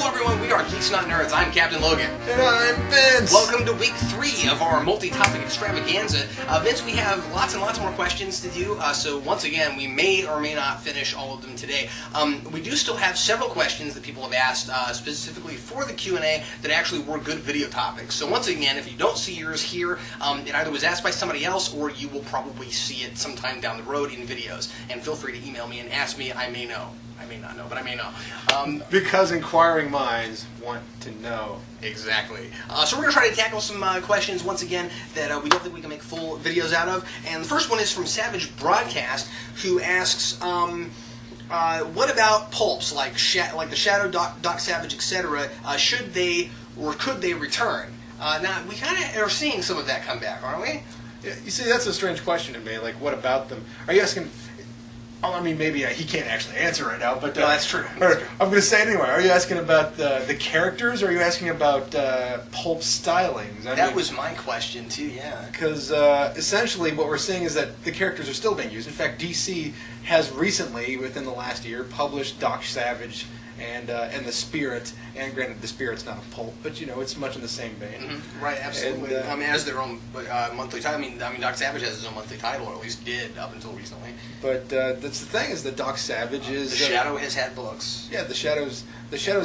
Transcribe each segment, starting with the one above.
Hello everyone, we are Geeks Not Nerds. I'm Captain Logan. And I'm Vince. Welcome to week 3 of our multi-topic extravaganza. Vince, we have lots and lots more questions to do, so once again, we may or may not finish all of them today. We do still have several questions that people have asked, specifically for the Q&A, that actually were good video topics. So once again, if you don't see yours here, it either was asked by somebody else, or you will probably see it sometime down the road in videos. And feel free to email me and ask me. I may know. I may not know, but I may know. Because inquiring minds want to know. Exactly. So we're going to try to tackle some questions, once again, that we don't think we can make full videos out of. And the first one is from Savage Broadcast, who asks, what about pulps, like the Shadow, Doc Savage, etc.? Should they or could they return? Now, we kind of are seeing some of that come back, aren't we? Yeah, you see, that's a strange question to me. Like, what about them? Are you asking... Oh, I mean, maybe he can't actually answer right now, but... no, that's true. I'm going to say it anyway. Are you asking about the characters, or are you asking about pulp stylings? That was my question, too, yeah. Because essentially what we're seeing is that the characters are still being used. In fact, DC has recently, within the last year, published Doc Savage and the Spirit, and granted the Spirit's not a pulp, but you know it's much in the same vein. Mm-hmm. Right, absolutely. And, I mean, has their own monthly title. I mean, Doc Savage has his own monthly title, or at least did up until recently. But that's the thing, is that Doc Savage is the Shadow has had books. Yeah, the Shadow's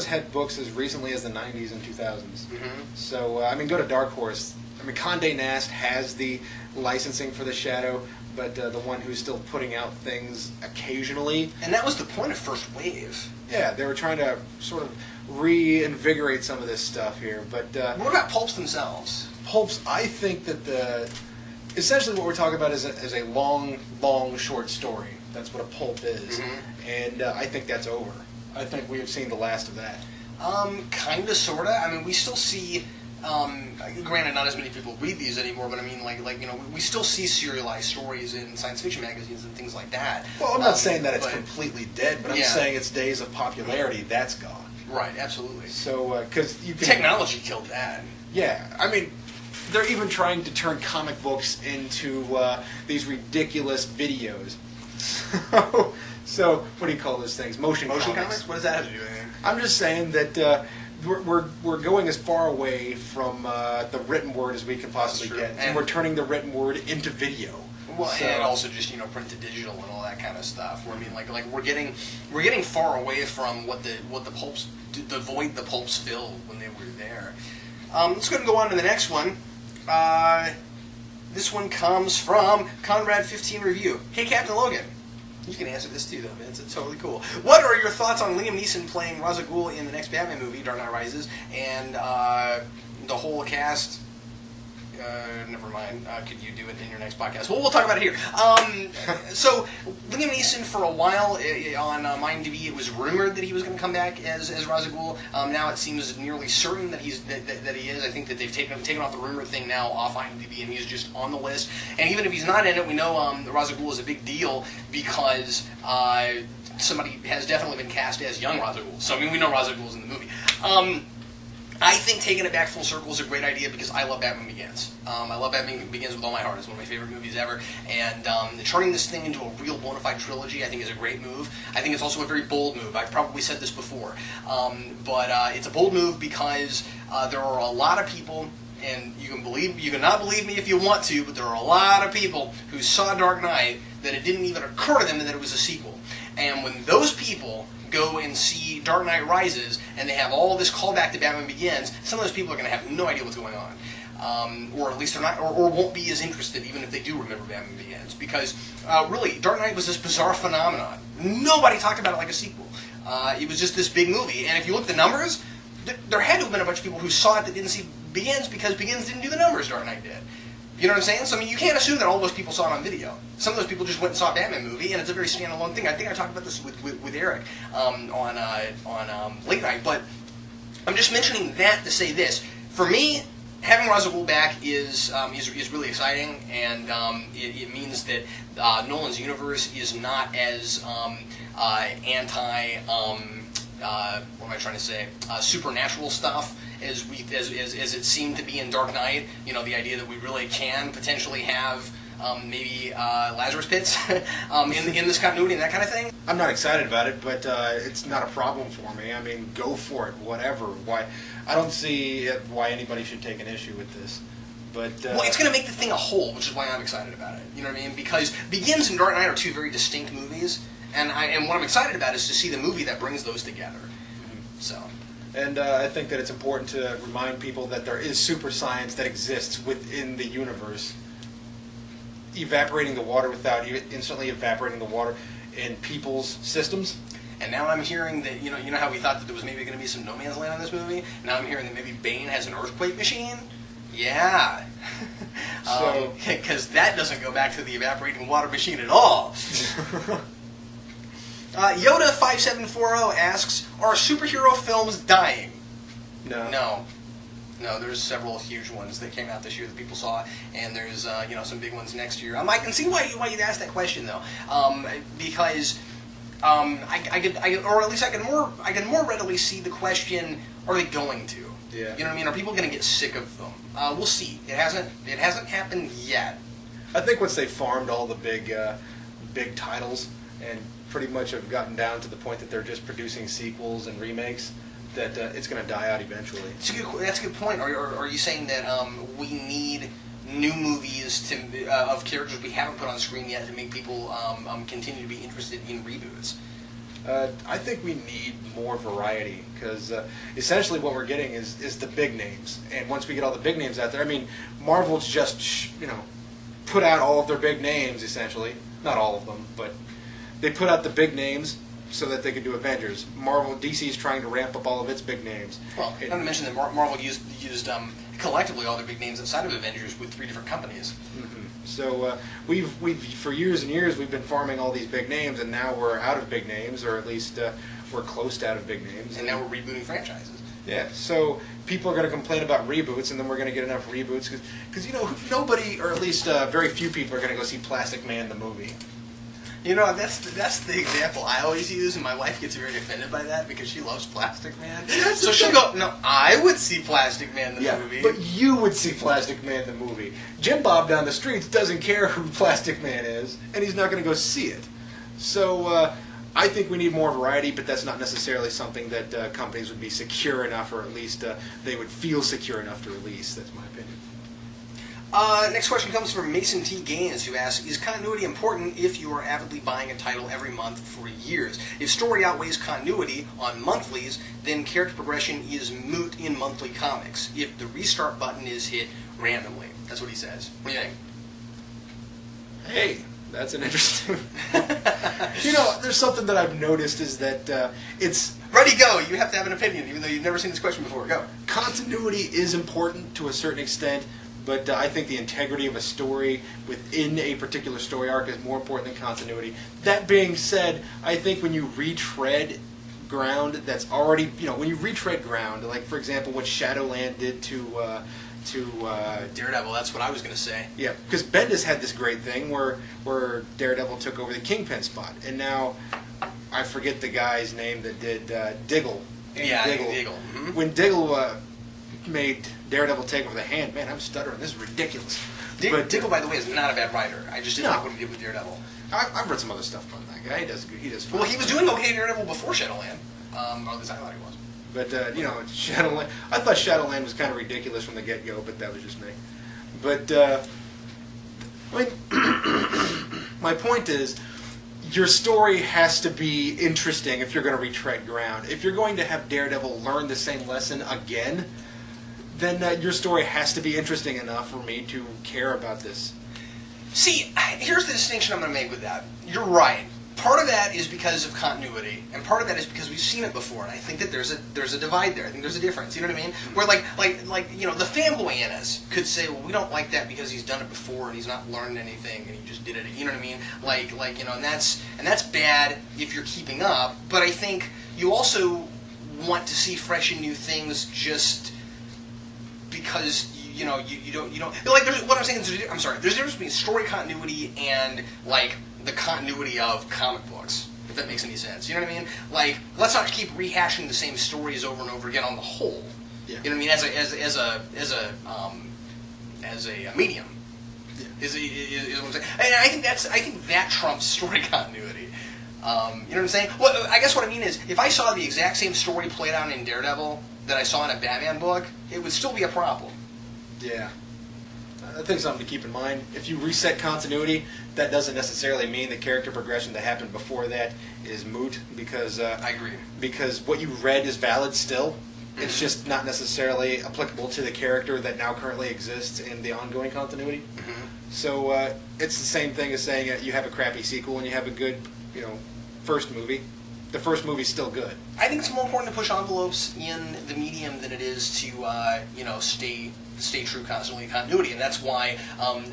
had books as recently as the 90s and 2000s. Mm-hmm. So I mean, go to Dark Horse. I mean, Condé Nast has the licensing for the Shadow, but the one who's still putting out things occasionally. And that was the point of First Wave. Yeah, they were trying to sort of reinvigorate some of this stuff here. But what about pulps themselves? Pulps, I think that essentially what we're talking about is a long short story. That's what a pulp is. Mm-hmm. And I think that's over. I think we have seen the last of that. Kinda, sorta. I mean, we still see... granted, not as many people read these anymore, but I mean, like you know, we still see serialized stories in science fiction magazines and things like that. Well, I'm not saying that it's completely dead, but I'm saying its days of popularity, that's gone. Right, absolutely. So, because you can... Technology killed that. Yeah, I mean, they're even trying to turn comic books into these ridiculous videos. So, what do you call those things? Motion comics? What does that have to do with anything? I'm just saying that... We're going as far away from the written word as we can possibly get, and we're turning the written word into video. Well, and also just print to digital and all that kind of stuff. Where I mean, like we're getting far away from what the pulps, the void the pulps filled when they were there. Let's go ahead and go on to the next one. This one comes from Conrad15 Review. Hey, Captain Logan. You can answer this too, though, Vince. It's totally cool. What are your thoughts on Liam Neeson playing Ra's al Ghul in the next Batman movie, Dark Knight Rises, and the whole cast? Never mind. Could you do it in your next podcast? Well, we'll talk about it here. So, Liam Neeson, for a while on MindDB, it was rumored that he was going to come back as Ra's al Ghul. Now it seems nearly certain that he is. I think that they've taken off the rumor thing now off IMDb, and he's just on the list. And even if he's not in it, we know Ra's al Ghul is a big deal because somebody has definitely been cast as young Ra's al Ghul. So I mean, we know Ra's al Ghul is in the movie. I think taking it back full circle is a great idea because I love Batman Begins. I love Batman Begins with all my heart. It's one of my favorite movies ever. And turning this thing into a real bona fide trilogy, I think, is a great move. I think it's also a very bold move. I've probably said this before. But it's a bold move because there are a lot of people, and you can not believe me if you want to, but there are a lot of people who saw Dark Knight that it didn't even occur to them that it was a sequel. And when those people go and see Dark Knight Rises, and they have all this callback to Batman Begins, some of those people are going to have no idea what's going on. Or at least they're not, or won't be as interested, even if they do remember Batman Begins. Because, really, Dark Knight was this bizarre phenomenon. Nobody talked about it like a sequel. It was just this big movie. And if you look at the numbers, there had to have been a bunch of people who saw it that didn't see Begins because Begins didn't do the numbers Dark Knight did. You know what I'm saying? So, I mean, you can't assume that all those people saw it on video. Some of those people just went and saw a Batman movie, and it's a very standalone thing. I think I talked about this with Eric on Late Night, but I'm just mentioning that to say this. For me, having Ra's al Ghul back is really exciting, and it means that Nolan's universe is not as what am I trying to say? Supernatural stuff as it seemed to be in Dark Knight. You know, the idea that we really can potentially have maybe Lazarus Pits in this continuity and that kind of thing. I'm not excited about it, but it's not a problem for me. I mean, go for it, whatever. Why? I don't see why anybody should take an issue with this. But well, it's going to make the thing a whole, which is why I'm excited about it. You know what I mean? Because Begins and Dark Knight are two very distinct movies, and what I'm excited about is to see the movie that brings those together. Mm-hmm. So. And I think that it's important to remind people that there is super science that exists within the universe. Evaporating the water without instantly evaporating the water in people's systems. And now I'm hearing that, you know how we thought that there was maybe going to be some No Man's Land in this movie? Now I'm hearing that maybe Bane has an earthquake machine? Yeah. Because that doesn't go back to the evaporating water machine at all. Yoda5740 asks, are superhero films dying? No. No, there's several huge ones that came out this year that people saw, and there's some big ones next year. I can see why you'd ask that question though, because I can more readily see the question: are they going to? Yeah. You know what I mean? Are people going to get sick of them? We'll see. It hasn't happened yet. I think once they farmed all the big titles and pretty much have gotten down to the point that they're just producing sequels and remakes, that it's going to die out eventually. That's a good point. Are you saying that we need new movies of characters we haven't put on screen yet to make people continue to be interested in reboots? I think we need more variety, because essentially what we're getting is the big names. And once we get all the big names out there, I mean, Marvel's just put out all of their big names essentially. Not all of them, but they put out the big names so that they could do Avengers. DC's trying to ramp up all of its big names. Well, not to mention that Marvel used collectively all their big names outside of Avengers with 3 different companies. Mm-hmm. So we've for years and years we've been farming all these big names, and now we're out of big names, or at least we're close to out of big names. And now we're rebooting franchises. Yeah, so people are going to complain about reboots, and then we're going to get enough reboots because nobody, or at least very few people, are going to go see Plastic Man the movie. That's the example I always use, and my wife gets very offended by that because she loves Plastic Man. So she'll go, no, I would see Plastic Man the movie. But you would see Plastic Man the movie. Jim Bob down the streets doesn't care who Plastic Man is, and he's not going to go see it. So I think we need more variety, but that's not necessarily something that companies would be secure enough, or at least they would feel secure enough to release. That's my opinion. Next question comes from Mason T. Gaines, who asks, is continuity important if you are avidly buying a title every month for years? If story outweighs continuity on monthlies, then character progression is moot in monthly comics if the restart button is hit randomly. That's what he says. What do you think? Hey, that's an interesting... there's something that I've noticed is that it's... Ready, go! You have to have an opinion, even though you've never seen this question before. Go. Continuity is important to a certain extent, but I think the integrity of a story within a particular story arc is more important than continuity. That being said, I think when you retread ground that's already, when you retread ground, like for example what Shadowland did to Daredevil, that's what I was going to say. Yeah, because Bendis had this great thing where Daredevil took over the Kingpin spot, and now I forget the guy's name that did Diggle. Yeah, Diggle. Mm-hmm. When Diggle made Daredevil take over the hand, man, I'm stuttering. This is ridiculous. Diggle, by the way, is not a bad writer. I just didn't like what he did with Daredevil. I've read some other stuff about that guy. He does fine. Well, he was doing okay Daredevil before Shadowland. Or at least I thought he was. But, Shadowland... I thought Shadowland was kind of ridiculous from the get-go, but that was just me. But, my point is, your story has to be interesting if you're going to retread ground. If you're going to have Daredevil learn the same lesson again, then your story has to be interesting enough for me to care about this. See, here's the distinction I'm going to make with that. You're right. Part of that is because of continuity, and part of that is because we've seen it before, and I think that there's a divide there. I think there's a difference. You know what I mean? Where the fanboy in us could say, well, we don't like that because he's done it before and he's not learned anything and he just did it. You know what I mean? And that's bad if you're keeping up. But I think you also want to see fresh and new things just because you don't like. What I'm saying is, there's a difference between story continuity and the continuity of comic books, if that makes any sense. You know what I mean? Let's not keep rehashing the same stories over and over again on the whole. Yeah. You know what I mean? As a medium. Is what I'm saying. And I think that trumps story continuity. You know what I'm saying? Well, I guess what I mean is, if I saw the exact same story played out in Daredevil that I saw in a Batman book, it would still be a problem. Yeah. I think something to keep in mind. If you reset continuity, that doesn't necessarily mean the character progression that happened before that is moot, because I agree. Because what you read is valid still. It's just not necessarily applicable to the character that now currently exists in the ongoing continuity. So it's the same thing as saying you have a crappy sequel and you have a good, first movie. The first movie's still good. I think it's more important to push envelopes in the medium than it is to, stay true constantly in continuity, and that's why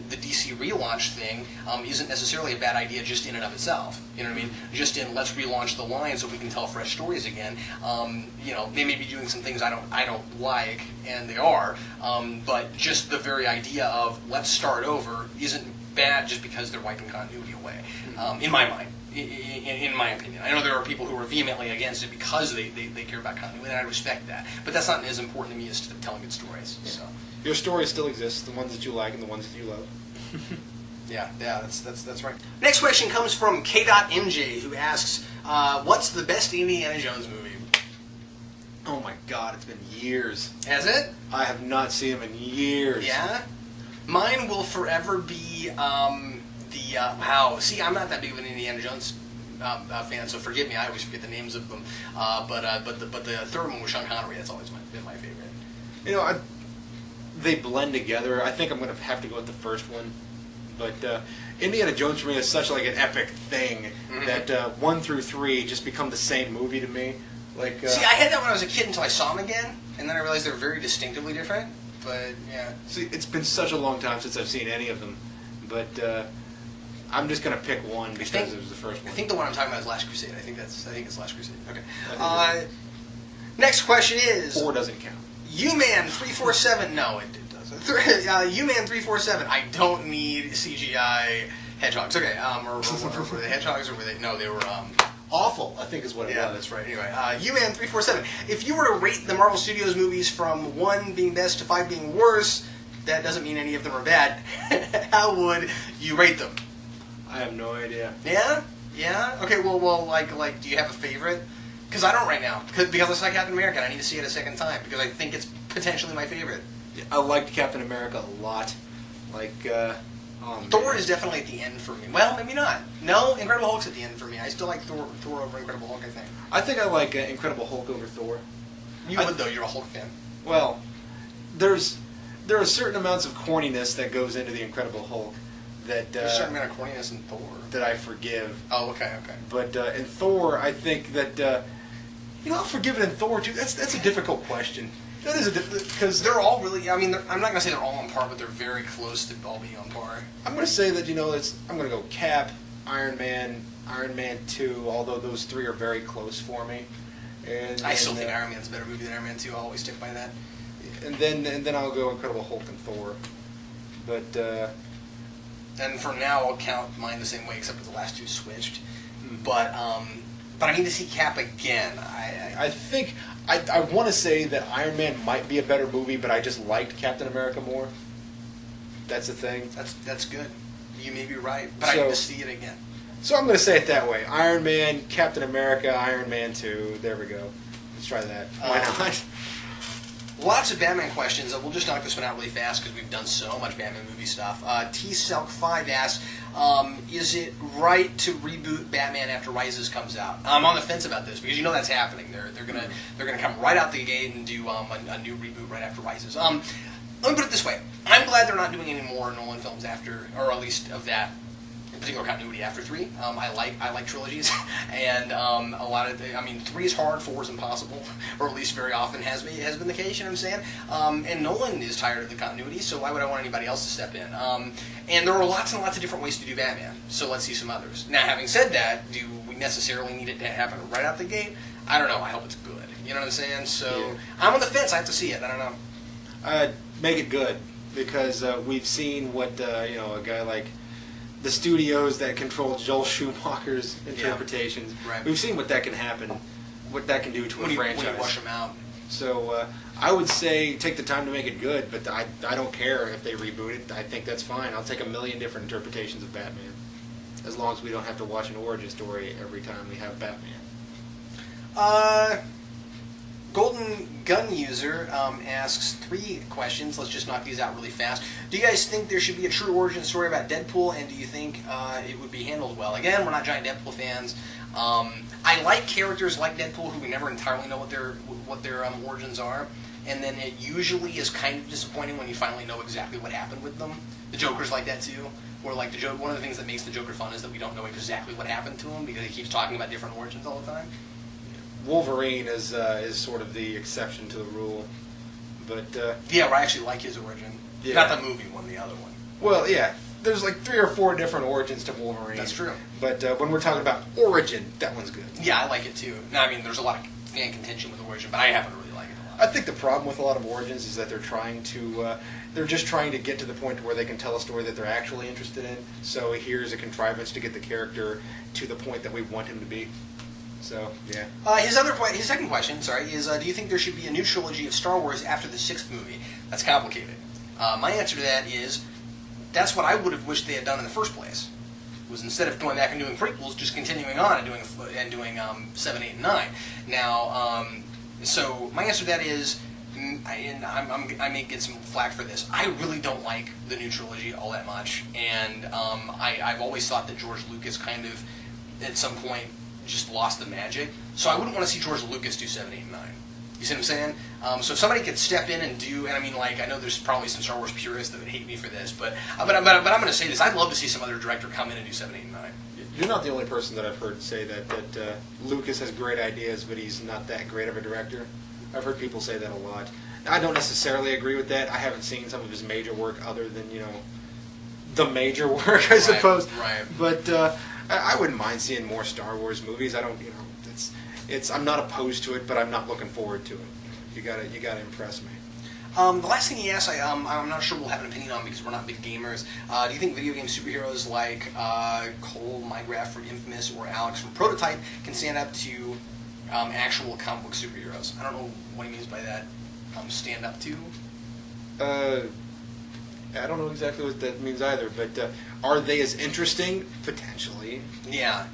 the DC relaunch thing isn't necessarily a bad idea just in and of itself. You know what I mean? Just in let's relaunch the line so we can tell fresh stories again. They may be doing some things I don't like, and they are, but just the very idea of let's start over isn't bad just because they're wiping continuity away. In my mind. In my opinion. I know there are people who are vehemently against it because they care about continuity, and I respect that. But that's not as important to me as to telling good stories. Yeah. So. Your stories still exist, the ones that you like and the ones that you love. Yeah, that's right. Next question comes from K.MJ, who asks, what's the best Indiana Jones movie? Oh my God, it's been years. Has it? I have not seen him in years. Yeah? Mine will forever be wow. See, I'm not that big of an Indiana Jones fan, so forgive me. I always forget the names of them. But the third one was Sean Connery. That's always been my favorite. They blend together. I think I'm going to have to go with the first one. But Indiana Jones for me is such like an epic thing that 1 through 3 just become the same movie to me. See, I had that when I was a kid until I saw them again, and then I realized they're very distinctively different. But yeah. See, it's been such a long time since I've seen any of them, but. I'm just gonna pick one because it was the first one. I think the one I'm talking about is Last Crusade. I think it's Last Crusade. Okay. Next question is 4 doesn't count. U-Man 347. No, it doesn't. U-Man 347. I don't need CGI hedgehogs. Okay. Or were they hedgehogs or were they? No, they were awful. I think is what it was. Yeah, that's right. Anyway, U-Man 347. If you were to rate the Marvel Studios movies from 1 being best to 5 being worse, that doesn't mean any of them are bad. How would you rate them? I have no idea. Yeah? Yeah? Okay, well, like, do you have a favorite? Because I don't right now. Because I saw Captain America, and I need to see it a second time, because I think it's potentially my favorite. I liked Captain America a lot. Thor is definitely at the end for me. Well, maybe not. No, Incredible Hulk's at the end for me. I still like Thor over Incredible Hulk, I think. I think I like Incredible Hulk over Thor. You would, though. You're a Hulk fan. Well, there are certain amounts of corniness that goes into the Incredible Hulk. There's a certain amount of corniness in Thor. That I forgive. Oh, okay. But in Thor, I think that I'll forgive it in Thor too. That's a difficult question. That is because they're all really. I mean, I'm not gonna say they're all on par, but they're very close to all being on par. I'm gonna say that I'm gonna go Cap, Iron Man 2. Although those 3 are very close for me. I still think Iron Man's a better movie than Iron Man 2. I'll always stick by that. And then I'll go Incredible Hulk and Thor. But. And for now, I'll count mine the same way, except for the last 2 switched. But I need to see Cap again. I think I want to say that Iron Man might be a better movie, but I just liked Captain America more. That's the thing. That's good. You may be right, but I need to see it again. So I'm going to say it that way: Iron Man, Captain America, Iron Man 2. There we go. Let's try that. Why not? Lots of Batman questions. We'll just knock this one out really fast because we've done so much Batman movie stuff. T-Selk5 asks, is it right to reboot Batman after Rises comes out? I'm on the fence about this because that's happening. They're gonna come right out the gate and do a new reboot right after Rises. Let me put it this way: I'm glad they're not doing any more Nolan films after, or at least of that particular continuity after 3. I like trilogies, and a lot of 3 is hard, 4 is impossible, or at least very often has been the case. You know what I'm saying? And Nolan is tired of the continuity, so why would I want anybody else to step in? And there are lots and lots of different ways to do Batman. So let's see some others. Now, having said that, do we necessarily need it to happen right out the gate? I don't know. I hope it's good. You know what I'm saying? So yeah. I'm on the fence. I have to see it. I don't know. Make it good, because we've seen what a guy like the studios that control Joel Schumacher's interpretations. Yeah, right. We've seen what that can happen, what that can do to a franchise. When you wash them out. So I would say take the time to make it good, but I don't care if they reboot it. I think that's fine. I'll take a million different interpretations of Batman, as long as we don't have to watch an origin story every time we have Batman. Golden Gun User asks 3 questions. Let's just knock these out really fast. Do you guys think there should be a true origin story about Deadpool, and do you think it would be handled well? Again, we're not giant Deadpool fans. I like characters like Deadpool who we never entirely know what their origins are, and then it usually is kind of disappointing when you finally know exactly what happened with them. The Joker's like that too. Or like the Joker, one of the things that makes the Joker fun is that we don't know exactly what happened to him because he keeps talking about different origins all the time. Wolverine is sort of the exception to the rule, but yeah, I actually like his origin. Yeah. Not the movie one, the other one. Well, yeah, there's like 3 or 4 different origins to Wolverine. That's true. But when we're talking about origin, that one's good. Yeah, I like it too. Now, I mean, there's a lot of fan contention with origin, but I happen to really like it a lot. I think the problem with a lot of origins is that they're just trying to get to the point where they can tell a story that they're actually interested in. So here's a contrivance to get the character to the point that we want him to be. So, yeah. His second question, is do you think there should be a new trilogy of Star Wars after the 6th movie? That's complicated. My answer to that is that's what I would have wished they had done in the first place. Was instead of going back and doing prequels, just continuing on and doing 7, 8, and 9. Now, so my answer to that is, I may get some flack for this. I really don't like the new trilogy all that much, and I've always thought that George Lucas kind of, at some point, just lost the magic. So I wouldn't want to see George Lucas do 7, 8, and 9. You see what I'm saying? So if somebody could step in and do, and I mean, like, I know there's probably some Star Wars purists that would hate me for this, but I'm going to say this. I'd love to see some other director come in and do 7, 8, and 9. You're not the only person that I've heard say that Lucas has great ideas, but he's not that great of a director. I've heard people say that a lot. I don't necessarily agree with that. I haven't seen some of his major work other than, the major work, I suppose. Right. But I wouldn't mind seeing more Star Wars movies. I don't, I'm not opposed to it, but I'm not looking forward to it. You gotta impress me. The last thing he asked, I'm not sure we'll have an opinion on because we're not big gamers. Do you think video game superheroes like Cole Mygraph from Infamous or Alex from Prototype can stand up to actual comic book superheroes? I don't know what he means by that. Stand up to? I don't know exactly what that means either, but are they as interesting? Potentially. Yeah,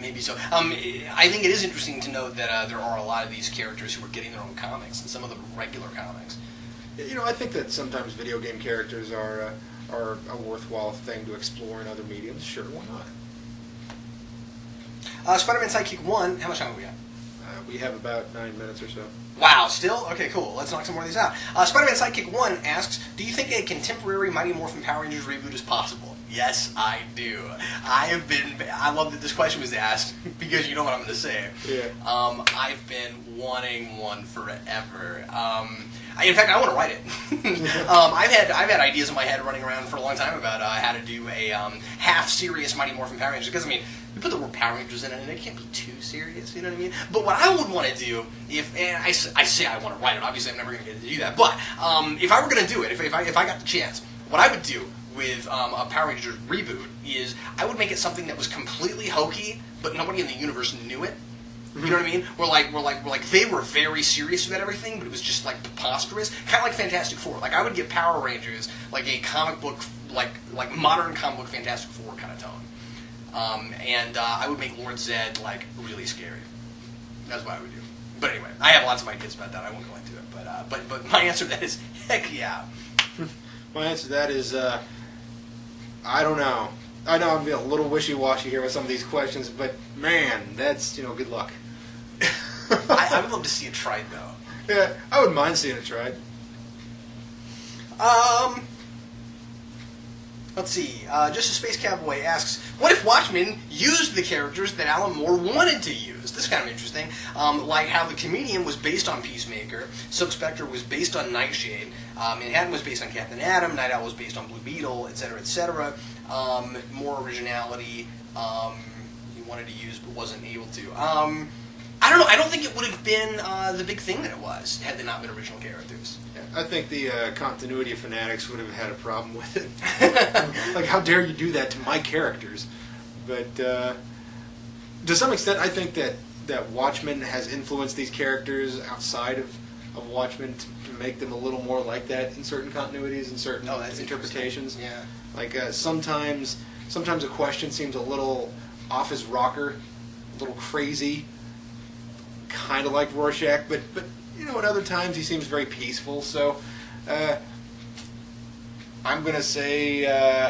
maybe so. I think it is interesting to note that there are a lot of these characters who are getting their own comics, and some of them regular comics. I think that sometimes video game characters are a worthwhile thing to explore in other mediums. Sure, why not? Spider-Man Sidekick 1, how much time have we got? We have about 9 minutes or so. Wow, still? Okay, cool. Let's knock some more of these out. Spider-Man Sidekick 1 asks, do you think a contemporary Mighty Morphin Power Rangers reboot is possible? Yes, I do. I love that this question was asked, because you know what I'm going to say. Yeah. I've been wanting one forever. In fact, I want to write it. I've had ideas in my head running around for a long time about how to do a half-serious Mighty Morphin Power Rangers, because, we put the word Power Rangers in it, and it can't be too serious, you know what I mean? But what I would want to do, and I say I want to write it, obviously I'm never going to get to do that, but if I were going to do it, if I got the chance, what I would do with a Power Rangers reboot is I would make it something that was completely hokey, but nobody in the universe knew it. You know what I mean? We're like they were very serious about everything, but it was just like preposterous, kind of like Fantastic Four. Like I would give Power Rangers like a comic book, like modern comic book Fantastic Four kind of tone. And I would make Lord Zed, like, really scary. That's what I would do. But anyway, I have lots of ideas about that. I won't go into it. But my answer to that is, heck yeah. My answer to that is, I don't know. I know I'm being a little wishy-washy here with some of these questions, but, man, that's, good luck. I would love to see it tried, though. Yeah, I wouldn't mind seeing it tried. Let's see. Just a Space Cowboy asks, what if Watchmen used the characters that Alan Moore wanted to use? This is kind of interesting. Like how the Comedian was based on Peacemaker, Silk Spectre was based on Nightshade, Manhattan was based on Captain Atom, Night Owl was based on Blue Beetle, etc., etc. More originality he wanted to use but wasn't able to. I don't know. I don't think it would have been the big thing that it was had they not been original characters. I think the continuity fanatics would have had a problem with it. Like, how dare you do that to my characters? But to some extent, I think that Watchmen has influenced these characters outside of of Watchmen to make them a little more like that in certain continuities and certain that's interpretations. Yeah. Like sometimes a question seems a little off his rocker, a little crazy, kind of like Rorschach, but at other times he seems very peaceful. So I'm going to say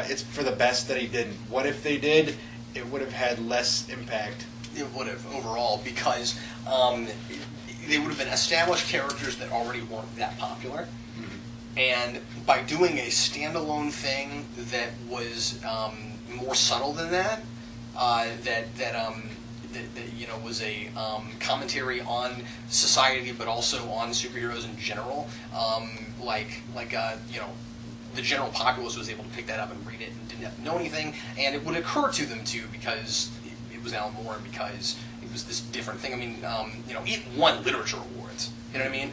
it's for the best that he didn't. What if they did? It would have had less impact. It would have overall, because they would have been established characters that already weren't that popular. Mm-hmm. And by doing a standalone thing that was more subtle than that, that was a commentary on society, but also on superheroes in general, the general populace was able to pick that up and read it and didn't have to know anything, and it would occur to them too, because it was Alan Moore and because it was this different thing. I mean, it won literature awards. You know what I mean?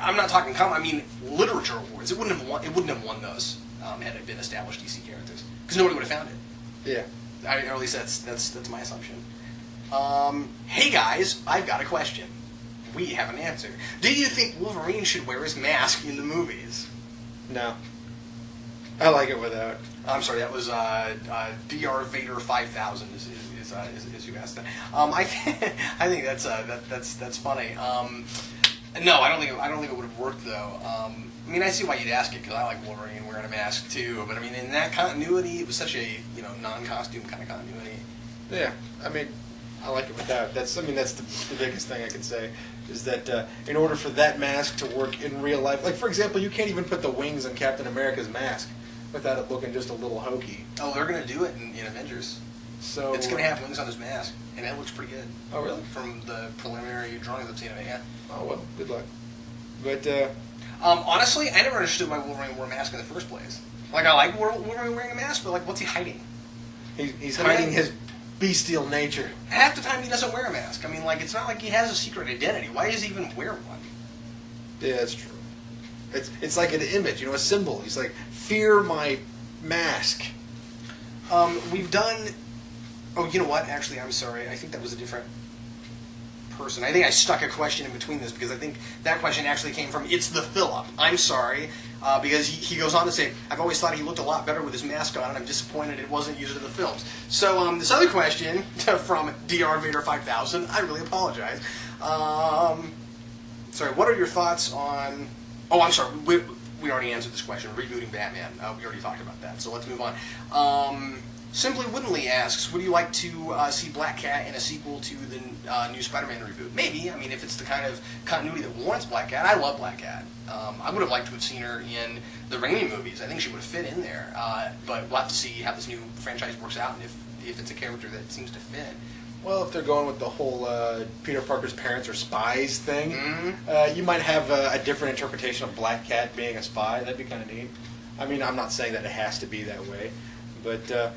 I'm not talking I mean literature awards. It wouldn't have won those had it been established DC characters, because nobody would have found it. Yeah. Or at least that's my assumption. Hey guys, I've got a question. We have an answer. Do you think Wolverine should wear his mask in the movies? No. I like it without. I'm sorry, that was Dr. Vader 5000 is who asked that. I think that's funny. No, I don't think it would have worked though. I mean, I see why you'd ask it, because I like Wolverine wearing a mask too. But I mean, in that continuity, it was such a non-costume kind of continuity. Yeah, I mean, I like it without. That's the biggest thing I can say is that in order for that mask to work in real life, like for example, you can't even put the wings on Captain America's mask without it looking just a little hokey. Oh, they're gonna do it in Avengers. So it's gonna have wings on his mask, and it looks pretty good. Oh, really? From the preliminary drawings I've seen of it, yeah. Oh well, good luck. But honestly, I never understood why Wolverine wore a mask in the first place. Like, I like Wolverine wearing a mask, but like, what's he hiding? He's hiding his bestial nature. Half the time he doesn't wear a mask. I mean, like, it's not like he has a secret identity. Why does he even wear one? Yeah, that's true. It's like an image, a symbol. He's like, fear my mask. We've done... Oh, you know what? Actually, I'm sorry. I think that was a different person. I think I stuck a question in between this, because I think that question actually came from It's the Phillip. I'm sorry. Because he goes on to say, I've always thought he looked a lot better with his mask on, and I'm disappointed it wasn't used in the films. So this other question from Dr. Vader 5000, I really apologize. Sorry, what are your thoughts on... Oh, I'm sorry, we already answered this question, rebooting Batman. We already talked about that, so let's move on. Simply Woodenly asks, would you like to see Black Cat in a sequel to the new Spider-Man reboot? Maybe. I mean, if it's the kind of continuity that warrants Black Cat. I love Black Cat. I would have liked to have seen her in the Raimi movies. I think she would have fit in there. But we'll have to see how this new franchise works out, and if it's a character that seems to fit. Well, if they're going with the whole Peter Parker's parents are spies thing, mm-hmm. You might have a different interpretation of Black Cat being a spy. That'd be kind of neat. I mean, I'm not saying that it has to be that way, but...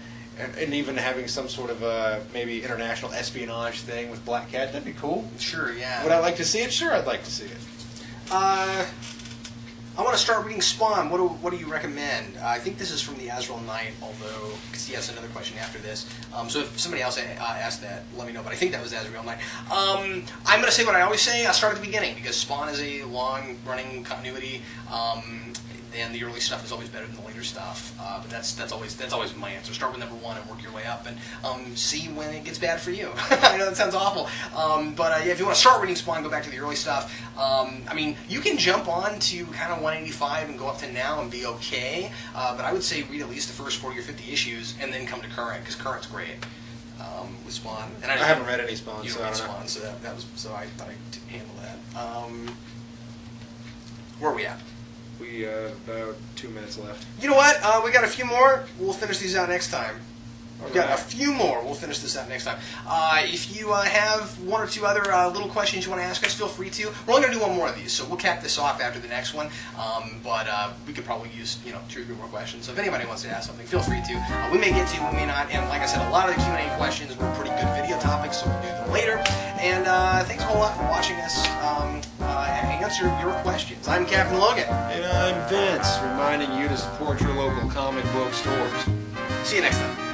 And even having some sort of maybe international espionage thing with Black Cat, that'd be cool. Sure, yeah. Would I like to see it? Sure, I'd like to see it. I want to start reading Spawn. What do you recommend? I think this is from the Azrael Knight, although, because he has another question after this. So if somebody else asked that, let me know. But I think that was Azrael Knight. I'm going to say what I always say. I'll start at the beginning, because Spawn is a long-running continuity. And the early stuff is always better than the later stuff. But that's always my answer. Start with number one and work your way up, and see when it gets bad for you. I know that sounds awful, but yeah, if you want to start reading Spawn, go back to the early stuff. I mean, you can jump on to kind of 185 and go up to now and be okay. But I would say read at least the first 40 or 50 issues and then come to current, because current's great with Spawn. And I haven't read any Spawn, you so don't I read don't know. Spawn, so I thought I'd handle that. Where are we at? We have about 2 minutes left. You know what? We got a few more. We'll finish these out next time. We've got a few more. We'll finish this out next time. If you have one or two other little questions you want to ask us, feel free to. We're only going to do one more of these, so we'll cap this off after the next one. But we could probably use 2 or 3 more questions. So if anybody wants to ask something, feel free to. We may get to, we may not. And like I said, a lot of the Q&A questions were pretty good video topics, so we'll do them later. And thanks a whole lot for watching us answer your questions. I'm Captain Logan. And I'm Vince, reminding you to support your local comic book stores. See you next time.